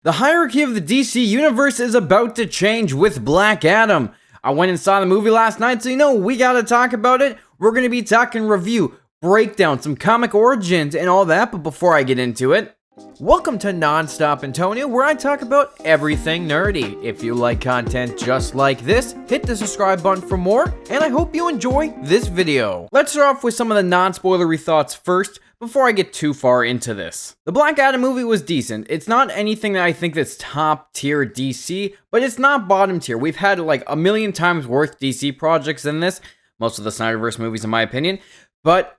The hierarchy of the DC universe is about to change with Black Adam. I went and saw the movie last night, so we gotta talk about it. We're gonna be talking review, breakdown, some comic origins, and all that, but before I get into it, welcome to NonStopAntonio, where I talk about everything nerdy. If you like content just like this, hit the subscribe button for more, and I hope you enjoy this video. Let's start off with some of the non-spoilery thoughts first, before I get too far into this. The Black Adam movie was decent. It's not anything that I think that's top tier DC, but it's not bottom tier. We've had like a million times worth DC projects than this, most of the Snyderverse movies in my opinion, but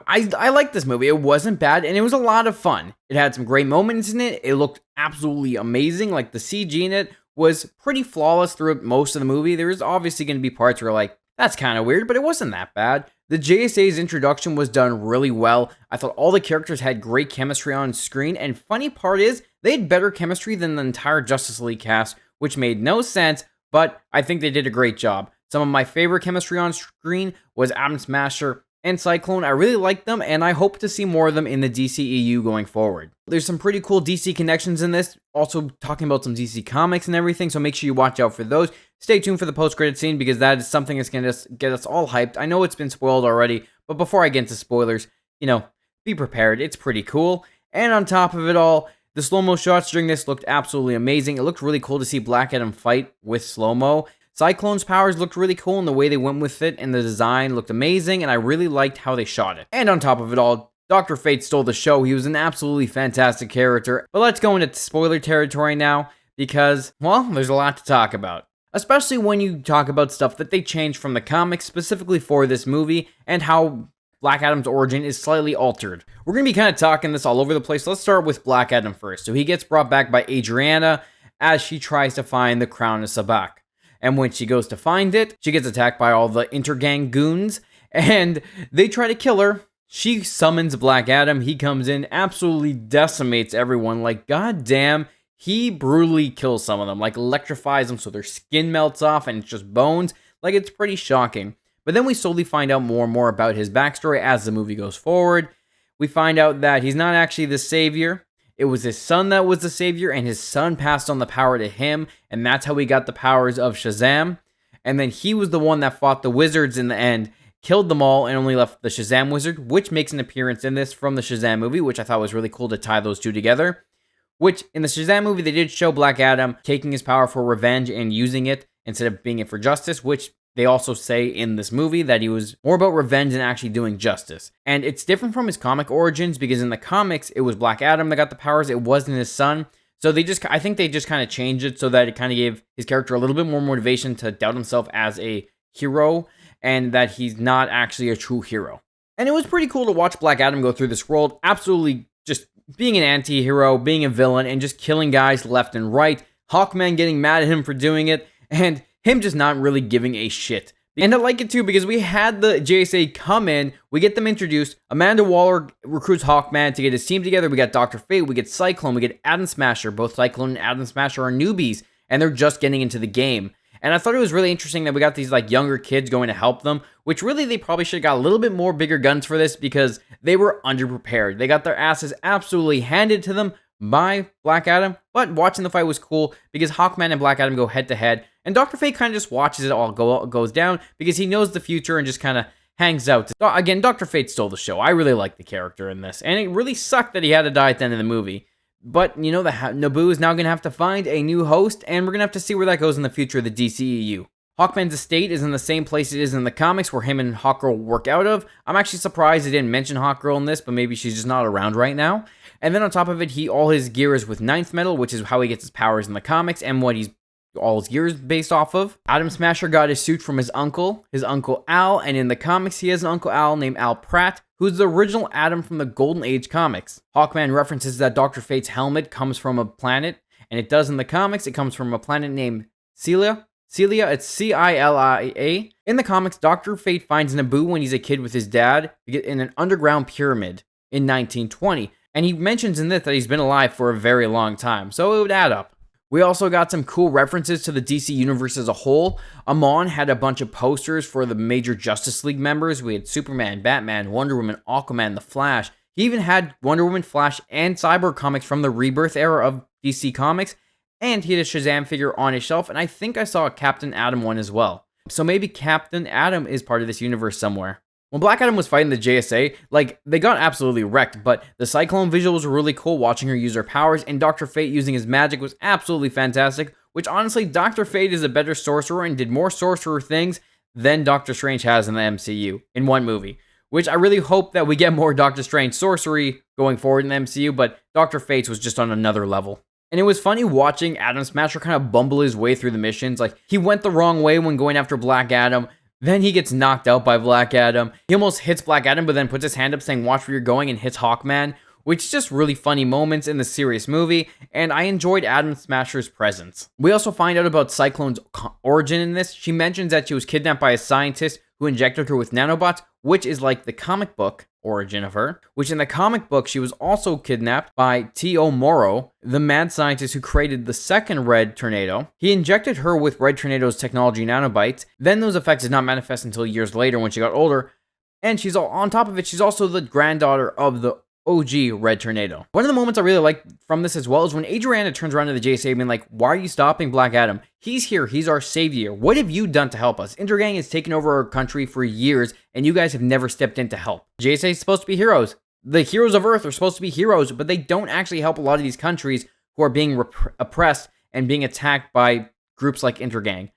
I like this movie. It wasn't bad, and it was a lot of fun. It had some great moments in it. It looked absolutely amazing. Like, the CG in it was pretty flawless throughout most of the movie. There was obviously going to be parts where like, that's kind of weird, but it wasn't that bad. The JSAs introduction was done really well. I thought all the characters had great chemistry on screen, and funny part is, they had better chemistry than the entire Justice League cast, which made no sense, but I think they did a great job. Some of my favorite chemistry on screen was Atom Smasher and Cyclone. I really like them, and I hope to see more of them in the DCEU going forward. There's some pretty cool DC connections in this, also talking about some DC comics and everything, so make sure you watch out for those. Stay tuned for the post-credit scene, because that is something that's going to get us all hyped. I know it's been spoiled already, but before I get into spoilers, be prepared. It's pretty cool. And on top of it all, the slow-mo shots during this looked absolutely amazing. It looked really cool to see Black Adam fight with slow-mo. Cyclone's powers looked really cool, and the way they went with it and the design looked amazing, and I really liked how they shot it. And on top of it all, Dr. Fate stole the show. He was an absolutely fantastic character. But let's go into spoiler territory now, because, well, there's a lot to talk about. Especially when you talk about stuff that they changed from the comics specifically for this movie, and how Black Adam's origin is slightly altered. We're going to be kind of talking this all over the place. Let's start with Black Adam first. So he gets brought back by Adriana as she tries to find the crown of Sabak. And when she goes to find it, she gets attacked by all the intergang goons, and they try to kill her. She summons Black Adam. He comes in, absolutely decimates everyone. Like, goddamn, he brutally kills some of them, like electrifies them so their skin melts off and it's just bones. Like, it's pretty shocking. But then we slowly find out more and more about his backstory as the movie goes forward. We find out that he's not actually the savior. It was his son that was the savior, and his son passed on the power to him, and that's how he got the powers of Shazam. And then he was the one that fought the wizards in the end, killed them all, and only left the Shazam wizard, which makes an appearance in this from the Shazam movie, which I thought was really cool to tie those two together. Which, in the Shazam movie, they did show Black Adam taking his power for revenge and using it instead of being it for justice, which they also say in this movie that he was more about revenge than actually doing justice. And it's different from his comic origins, because in the comics, it was Black Adam that got the powers, it wasn't his son. So I think they just kind of changed it so that it kind of gave his character a little bit more motivation to doubt himself as a hero, and that he's not actually a true hero. And it was pretty cool to watch Black Adam go through this world, absolutely just being an anti-hero, being a villain, and just killing guys left and right. Hawkman getting mad at him for doing it, and him just not really giving a shit. And I like it too, because we had the JSA come in, we get them introduced, Amanda Waller recruits Hawkman to get his team together, we got Dr. Fate, we get Cyclone, we get Atom Smasher. Both Cyclone and Atom Smasher are newbies, and they're just getting into the game. And I thought it was really interesting that we got these like younger kids going to help them, which really they probably should have got a little bit more bigger guns for this, because they were underprepared. They got their asses absolutely handed to them by Black Adam, but watching the fight was cool because Hawkman and Black Adam go head to head, and Dr. Fate kind of just watches it all goes down because he knows the future and just kind of hangs out. Again, Dr. Fate stole the show. I really like the character in this, and it really sucked that he had to die at the end of the movie. But, Naboo is now going to have to find a new host, and we're going to have to see where that goes in the future of the DCEU. Hawkman's estate is in the same place it is in the comics where him and Hawkgirl work out of. I'm actually surprised they didn't mention Hawkgirl in this, but maybe she's just not around right now. And then on top of it, all his gear is with ninth metal, which is how he gets his powers in the comics and what all his gear is based off of. Atom Smasher got his suit from his uncle Al, and in the comics he has an Uncle Al named Al Pratt, who's the original Atom from the Golden Age comics. Hawkman references that Dr. Fate's helmet comes from a planet, and it does in the comics. It comes from a planet named Celia, it's Cilia. In the comics, Dr. Fate finds Naboo when he's a kid with his dad in an underground pyramid in 1920. And he mentions in this that he's been alive for a very long time, so it would add up. We also got some cool references to the DC universe as a whole. Amon had a bunch of posters for the major Justice League members. We had Superman, Batman, Wonder Woman, Aquaman, The Flash. He even had Wonder Woman, Flash, and Cyborg comics from the Rebirth era of DC Comics, and he had a Shazam figure on his shelf, and I think I saw a Captain Atom one as well. So maybe Captain Atom is part of this universe somewhere. When Black Adam was fighting the JSA, they got absolutely wrecked, but the Cyclone visuals were really cool, watching her use her powers, and Dr. Fate using his magic was absolutely fantastic, which honestly, Dr. Fate is a better sorcerer and did more sorcerer things than Doctor Strange has in the MCU in one movie, which I really hope that we get more Doctor Strange sorcery going forward in the MCU, but Dr. Fate's was just on another level. And it was funny watching Atom Smasher kind of bumble his way through the missions. He went the wrong way when going after Black Adam. Then he gets knocked out by Black Adam. He almost hits Black Adam, but then puts his hand up saying, "Watch where you're going," and hits Hawkman, which is just really funny moments in the serious movie, and I enjoyed Atom Smasher's presence. We also find out about Cyclone's origin in this. She mentions that she was kidnapped by a scientist who injected her with nanobots, which is like the comic book origin of her, which in the comic book, she was also kidnapped by T.O. Morrow, the mad scientist who created the second Red Tornado. He injected her with Red Tornado's technology nanobites. Then those effects did not manifest until years later when she got older. And on top of it, she's also the granddaughter of the OG Red Tornado. One of the moments I really like from this as well is when Adriana turns around to the JSA being like, "Why are you stopping Black Adam? He's here. He's our savior. What have you done to help us? Intergang has taken over our country for years, and you guys have never stepped in to help. JSA is supposed to be heroes. The heroes of Earth are supposed to be heroes, but they don't actually help a lot of these countries who are being oppressed and being attacked by groups like Intergang.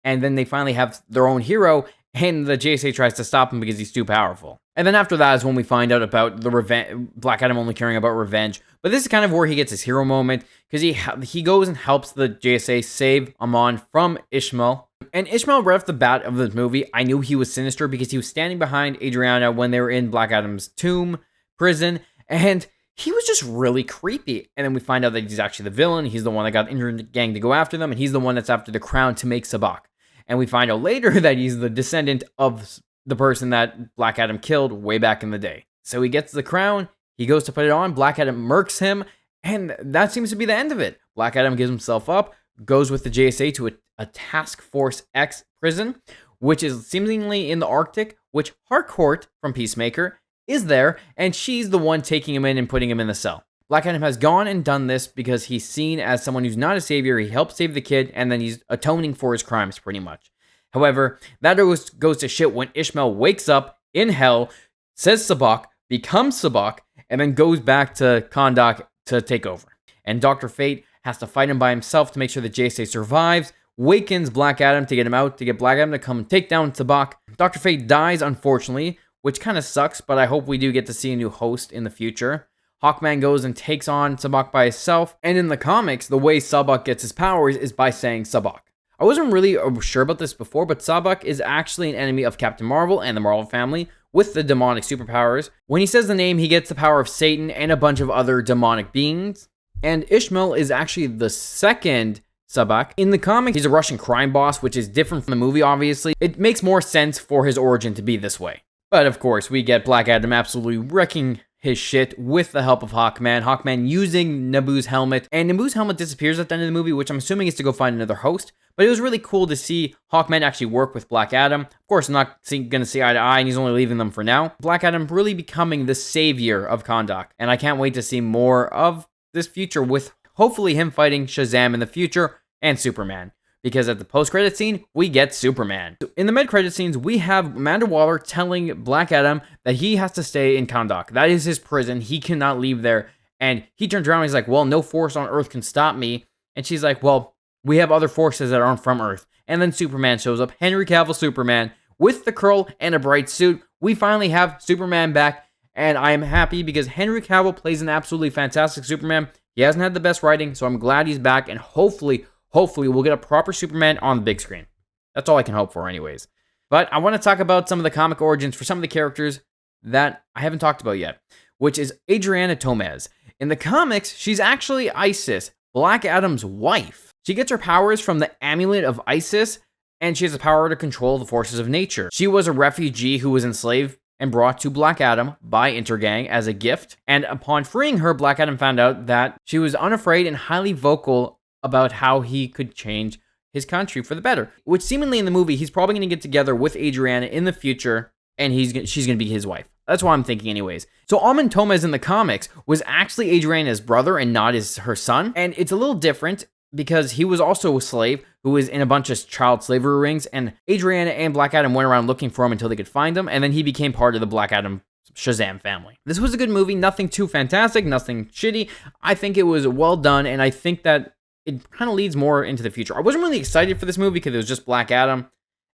And then they finally have their own hero, and the JSA tries to stop him because he's too powerful. And then after that is when we find out about the Black Adam only caring about revenge. But this is kind of where he gets his hero moment, because he goes and helps the JSA save Amon from Ishmael. And Ishmael, right off the bat of the movie, I knew he was sinister because he was standing behind Adriana when they were in Black Adam's tomb, prison, and he was just really creepy. And then we find out that he's actually the villain. He's the one that got Intergang to go after them, and he's the one that's after the crown to make Sabbac. And we find out later that he's the descendant of the person that Black Adam killed way back in the day. So he gets the crown, he goes to put it on, Black Adam murks him, and that seems to be the end of it. Black Adam gives himself up, goes with the JSA to a Task Force X prison, which is seemingly in the Arctic, which Harcourt from Peacemaker is there, and she's the one taking him in and putting him in the cell. Black Adam has gone and done this because he's seen as someone who's not a savior. He helped save the kid, and then he's atoning for his crimes, pretty much. However, that goes to shit when Ishmael wakes up in hell, says Sabbac, becomes Sabbac, and then goes back to Kahndaq to take over. And Dr. Fate has to fight him by himself to make sure the JSA survives, wakens Black Adam to get him out, to get Black Adam to come take down Sabbac. Dr. Fate dies, unfortunately, which kind of sucks, but I hope we do get to see a new host in the future. Hawkman goes and takes on Sabbac by himself, and in the comics, the way Sabbac gets his powers is by saying Sabbac. I wasn't really sure about this before, but Sabbac is actually an enemy of Captain Marvel and the Marvel family with the demonic superpowers. When he says the name, he gets the power of Satan and a bunch of other demonic beings. And Ishmael is actually the second Sabbac. In the comic, he's a Russian crime boss, which is different from the movie, obviously. It makes more sense for his origin to be this way. But of course, we get Black Adam absolutely wrecking his shit with the help of Hawkman. Hawkman using Naboo's helmet, and Naboo's helmet disappears at the end of the movie, which I'm assuming is to go find another host. But it was really cool to see Hawkman actually work with Black Adam. Of course, I'm not going to see eye to eye, and he's only leaving them for now. Black Adam really becoming the savior of Kahndaq, and I can't wait to see more of this future with hopefully him fighting Shazam in the future and Superman. Because at the post-credit scene, we get Superman. In the mid-credit scenes, we have Amanda Waller telling Black Adam that he has to stay in Kahndaq. That is his prison. He cannot leave there. And he turns around and he's like, well, no force on Earth can stop me. And she's like, well, we have other forces that aren't from Earth. And then Superman shows up. Henry Cavill Superman with the curl and a bright suit. We finally have Superman back. And I am happy because Henry Cavill plays an absolutely fantastic Superman. He hasn't had the best writing, so I'm glad he's back. And hopefully we'll get a proper Superman on the big screen. That's all I can hope for anyways. But I want to talk about some of the comic origins for some of the characters that I haven't talked about yet, which is Adriana Tomez. In the comics, she's actually Isis, Black Adam's wife. She gets her powers from the amulet of Isis, and she has the power to control the forces of nature. She was a refugee who was enslaved and brought to Black Adam by Intergang as a gift. And upon freeing her, Black Adam found out that she was unafraid and highly vocal about how he could change his country for the better. Which seemingly in the movie, he's probably going to get together with Adriana in the future, and she's going to be his wife. That's what I'm thinking anyways. So Almond Tomez in the comics was actually Adriana's brother and not her son. And it's a little different because he was also a slave who was in a bunch of child slavery rings. And Adriana and Black Adam went around looking for him until they could find him. And then he became part of the Black Adam Shazam family. This was a good movie. Nothing too fantastic, nothing shitty. I think it was well done. And I think that it kind of leads more into the future. I wasn't really excited for this movie because it was just Black Adam.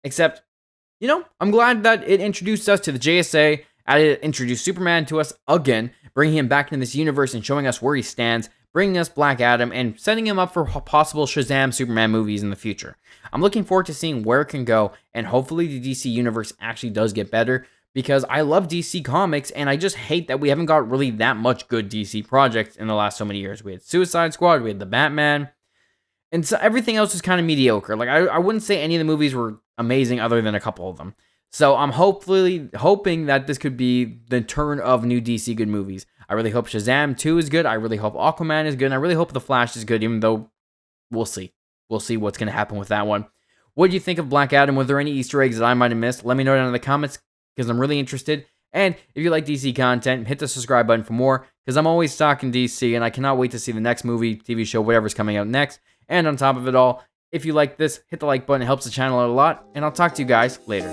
Except, you know, I'm glad that it introduced us to the JSA. It introduced Superman to us again, bringing him back into this universe and showing us where he stands, bringing us Black Adam, and setting him up for possible Shazam Superman movies in the future. I'm looking forward to seeing where it can go, and hopefully the DC universe actually does get better, because I love DC Comics, and I just hate that we haven't got really that much good DC projects in the last so many years. We had Suicide Squad, we had the Batman, and so everything else was kind of mediocre. Like, I wouldn't say any of the movies were amazing other than a couple of them. So I'm hoping that this could be the turn of new DC good movies. I really hope Shazam 2 is good. I really hope Aquaman is good. And I really hope The Flash is good, even though we'll see. We'll see what's going to happen with that one. What do you think of Black Adam? Were there any Easter eggs that I might have missed? Let me know down in the comments because I'm really interested. And if you like DC content, hit the subscribe button for more because I'm always talking DC and I cannot wait to see the next movie, TV show, whatever's coming out next. And on top of it all, if you like this, hit the like button. It helps the channel out a lot. And I'll talk to you guys later.